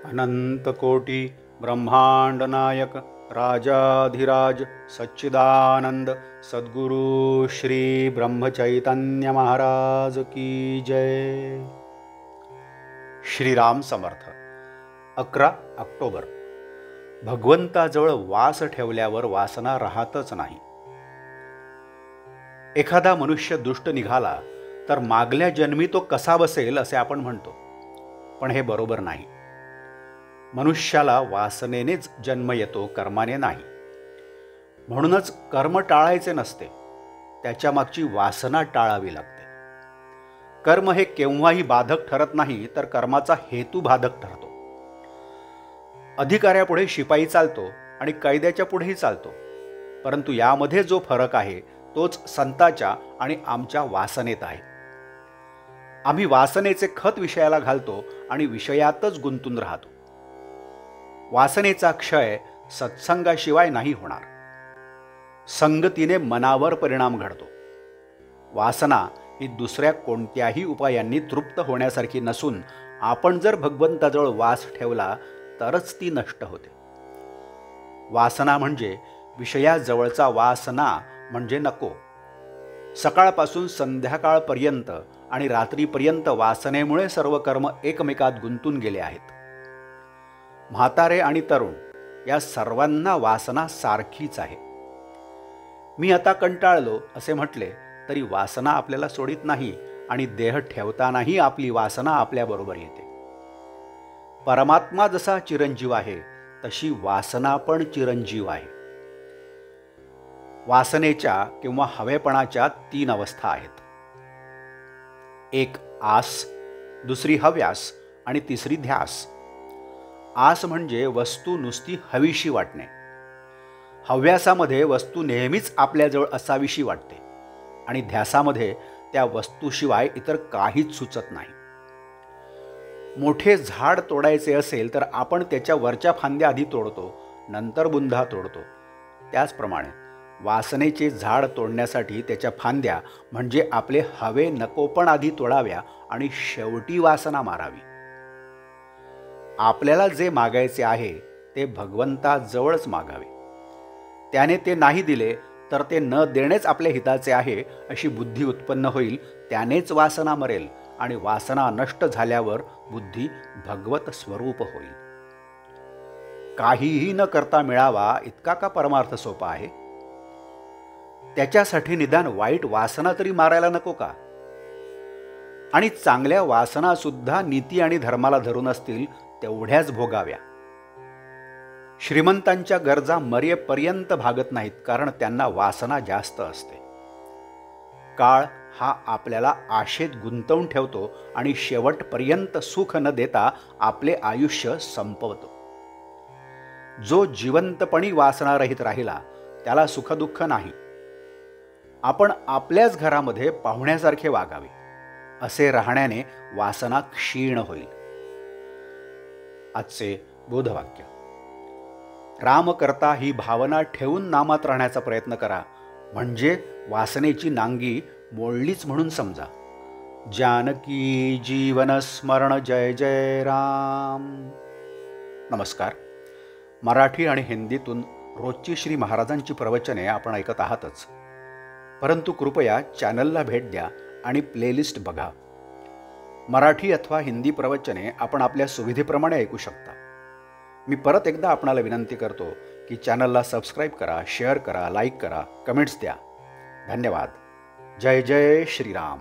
अनंतकोटी ब्रह्मांड नायक राजाधिराज सच्चिदानंद सद्गुरु श्री ब्रह्मचैतन्य महाराज की जय। श्रीराम समर्थ। 11 ऑक्टोबर। भगवंताजवळ वास ठेवल्यावर वासना राहतच नाही। एखादा मनुष्य दुष्ट निघाला तर मागल्या जन्मी तो कसा बसेल असे आपण म्हणतो, पण हे बरोबर नाही। मनुष्याला वासनेनेच जन्म येतो, कर्माने नाही। म्हणूनच कर्म टाळायचे नसते, त्याच्या मागची वासना टाळावी लागते। कर्म हे केव्हाही बाधक ठरत नाही, तर कर्माचा हेतू बाधक ठरतो। अधिकाऱ्यापुढे शिपाई चालतो आणि कैद्याच्या पुढेही चालतो, परंतु यामध्ये जो फरक आहे तोच संताच्या आणि आमच्या वासनेत आहे। आम्ही वासनेचे खत विषयाला घालतो आणि विषयातच गुंतून राहतो। वासनेचा क्षय सत्संगाशिवाय नाही होणार। संगतीने मनावर परिणाम घडतो। वासना ही दुसऱ्या कोणत्याही उपायांनी तृप्त होण्यासारखी नसून, आपण जर भगवंताजवळ वास ठेवला तरच ती नष्ट होते। वासना म्हणजे विषयाजवळचा वासना म्हणजे नको। सकाळपासून संध्याकाळपर्यंत आणि रात्रीपर्यंत वासनेमुळे सर्व कर्म एकमेकात गुंतून गेले आहेत। म्हातारे आणि तरुण या सर्वांना वासना सारखीच आहे। मी आता कंटाळलो असे म्हटले तरी वासना आपल्याला सोडित नाही आणि देह ठेवतानाही आपली वासना आपल्याबरोबर येते। परमात्मा जसा चिरंजीव आहे तशी वासना पण चिरंजीव आहे। वासनेच्या किंवा हवेपणाच्या 3 अवस्था आहेत। एक आस, दुसरी हव्यास आणि तिसरी ध्यास। आस म्हणजे वस्तू नुसती हवीशी वाटणे। हव्यासामध्ये वस्तू नेहमीच आपल्याजवळ असावीशी वाटते आणि ध्यासामध्ये त्या वस्तूशिवाय इतर काहीच सुचत नाही। मोठे झाड तोडायचे असेल तर आपण त्याच्या वरच्या फांद्या आधी तोडतो, नंतर बुंधा तोडतो। त्याचप्रमाणे वासनेचे झाड तोडण्यासाठी त्याच्या फांद्या म्हणजे आपले हवे नकोपण आधी तोडाव्या आणि शेवटी वासना मारावी। आपल्याला जे मागायचे आहे ते भगवंताजवळच मागावे। त्याने ते नाही दिले तर ते न देणेच आपल्या हिताचे आहे अशी बुद्धी उत्पन्न होईल। त्यानेच वासना मरेल आणि वासना नष्ट झाल्यावर बुद्धी भगवत स्वरूप होईल। काहीही न करता मिळावा इतका का परमार्थ सोपा आहे? त्याच्यासाठी निदान वाईट वासना तरी मारायला नको का? आणि चांगल्या वासना सुद्धा नीती आणि धर्माला धरून असतील तेवढ्याच भोगाव्या। श्रीमंतांच्या गरजा मरेपर्यंत भागत नाहीत, कारण त्यांना वासना जास्त असते। काळ हा आपल्याला आशेत गुंतवून ठेवतो आणि शेवटपर्यंत सुख न देता आपले आयुष्य संपवतो। जो जिवंतपणी वासनारहित राहिला त्याला सुखदुःख नाही। आपण आपल्याच घरामध्ये पाहुण्यासारखे वागावे, असे राहण्याने वासना क्षीण होईल। आजचे बोधवाक्य। राम करता ही भावना ठेवून नामात राहण्याचा प्रयत्न करा, म्हणजे वासनेची नांगी मोडलीच म्हणून समजा। जानकी जीवन स्मरण जय जय राम। नमस्कार। मराठी आणि हिंदीतून रोजची श्री महाराजांची प्रवचने आपण ऐकत आहातच, परंतु कृपया चॅनलला भेट द्या आणि प्लेलिस्ट बघा। मराठी अथवा हिंदी प्रवचने आपण आपल्या सुविधेप्रमाणे ऐकू शकता। मी परत एकदा आपणाला विनंती करतो की चॅनलला सबस्क्राईब करा, शेअर करा, लाईक करा, कमेंट्स द्या। धन्यवाद। जय जय श्रीराम।